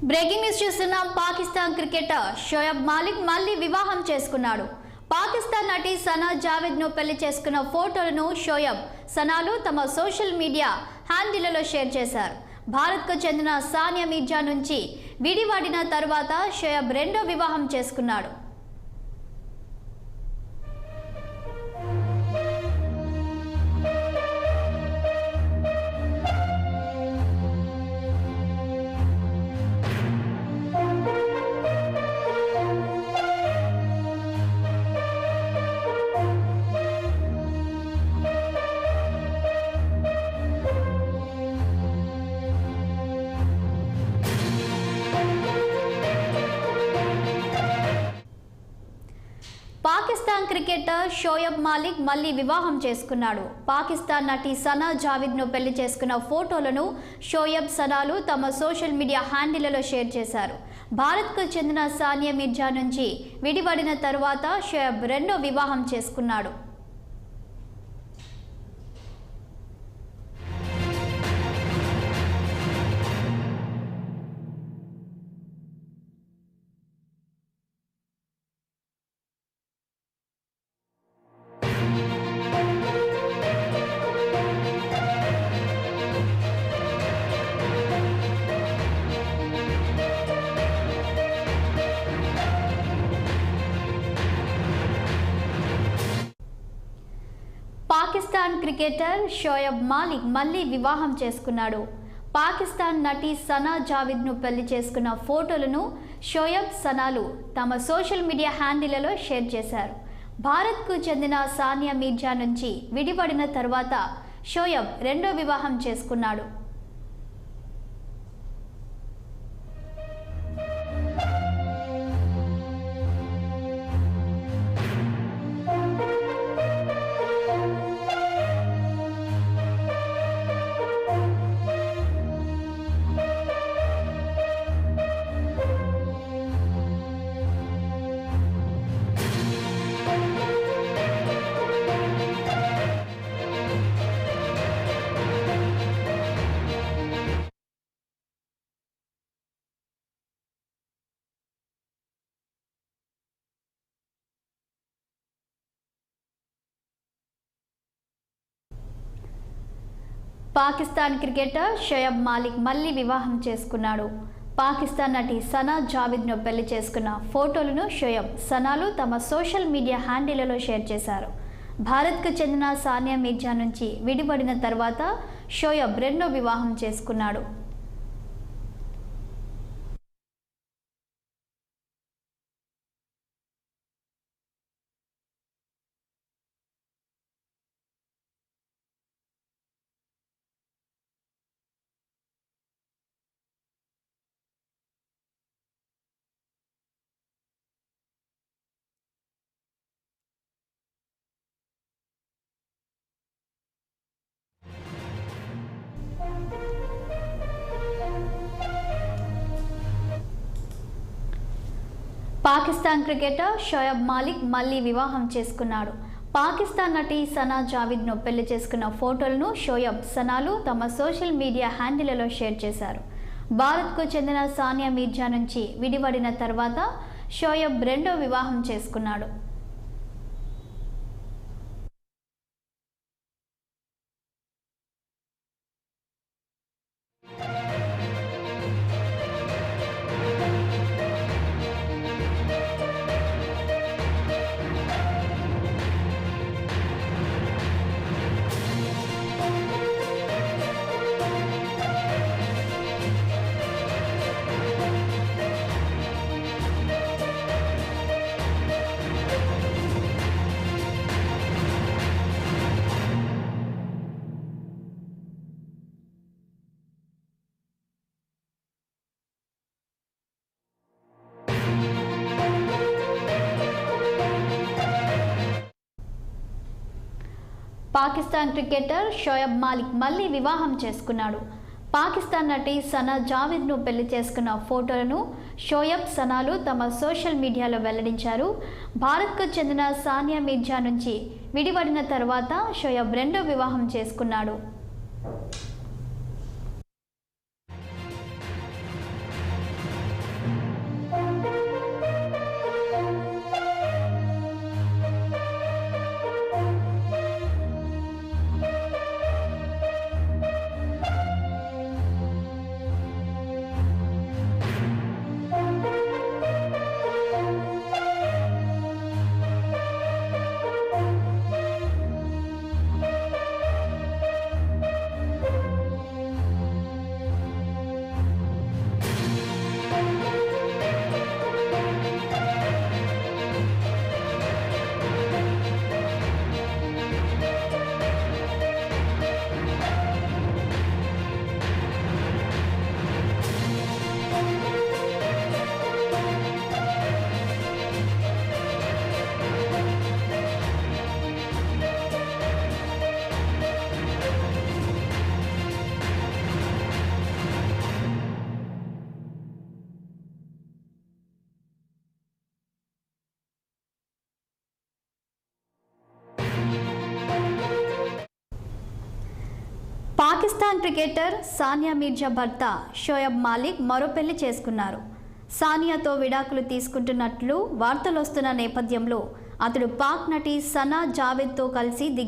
Breaking news చూస్తున్నాం. Pakistan cricketer Shoaib Malik మళ్ళీ వివాహం చేసుకున్నాడు. పాకిస్తాన్ నటి సనా జావేద్ ను పెళ్లి చేసుకున్న ఫోటోలను షోయబ్, సనాలు తమ సోషల్ మీడియా హ్యాండిళ్లలో షేర్ చేశారు. భారత్కు చెందిన సానియా మీర్జా నుంచి విడివడిన తర్వాత షోయబ్ రెండో వివాహం చేసుకున్నాడు. పాకిస్తాన్ క్రికెటర్ షోయబ్ మాలిక్ మళ్ళీ వివాహం చేసుకున్నాడు. పాకిస్తాన్ నటి సనా జావేద్ ను పెళ్లి చేసుకున్న ఫోటోలను షోయబ్, సనాలు తమ సోషల్ మీడియా హ్యాండిళ్లలో షేర్ చేశారు. భారత్కు చెందిన సానియా మీర్జా నుంచి విడివడిన తరువాత షోయబ్ రెండో వివాహం చేసుకున్నాడు. పాకిస్తాన్ క్రికెటర్ షోయబ్ మాలిక్ మళ్ళీ వివాహం చేసుకున్నాడు. పాకిస్తాన్ నటి సనా జావేద్ ను పెళ్లి చేసుకున్న ఫోటోలను షోయబ్, సనాలు తమ సోషల్ మీడియా హ్యాండిళ్లలో షేర్ చేశారు. భారత్కు చెందిన సానియా మీర్జా నుంచి విడివడిన తర్వాత షోయబ్ రెండో వివాహం చేసుకున్నాడు. పాకిస్తాన్ క్రికెటర్ షోయబ్ మాలిక్ మళ్ళీ వివాహం చేసుకున్నాడు. పాకిస్తాన్ నటి సనా జావేద్ ను పెళ్లి చేసుకున్న ఫోటోలను షోయబ్, సనాలు తమ సోషల్ మీడియా హ్యాండిళ్లలో షేర్ చేశారు. భారత్కు చెందిన సానియా మీర్జా నుంచి విడిపడిన తర్వాత షోయబ్ రెండో వివాహం చేసుకున్నాడు. పాకిస్తాన్ క్రికెటర్ షోయబ్ మాలిక్ మళ్ళీ వివాహం చేసుకున్నాడు. పాకిస్తాన్ నటి సనా జావేద్ ను పెళ్లి చేసుకున్న ఫోటోలను షోయబ్, సనాలు తమ సోషల్ మీడియా హ్యాండిళ్లలో షేర్ చేశారు. భారత్కు చెందిన సానియా మీర్జా నుంచి విడివడిన తర్వాత షోయబ్ రెండో వివాహం చేసుకున్నాడు. పాకిస్తాన్ క్రికెటర్ షోయబ్ మాలిక్ మళ్ళీ వివాహం చేసుకున్నాడు. పాకిస్తాన్ నటి సనా జావేద్ ను పెళ్లి చేసుకున్న ఫోటోలను షోయబ్, సనాలు తమ సోషల్ మీడియాలో వెల్లడించారు. భారత్కు చెందిన సానియా మీర్జా నుంచి విడివడిన తర్వాత షోయబ్ రెండో వివాహం చేసుకున్నాడు. పాకిస్తాన్ క్రికెటర్ సానియా మీర్జా భర్త షోయబ్ మాలిక్ మరో పెళ్లి చేసుకున్నారు. సానియాతో విడాకులు తీసుకుంటున్నట్లు వార్తలు వస్తున్న నేపథ్యంలో అతడు పాక్ నటి సనా జావేద్తో కలిసి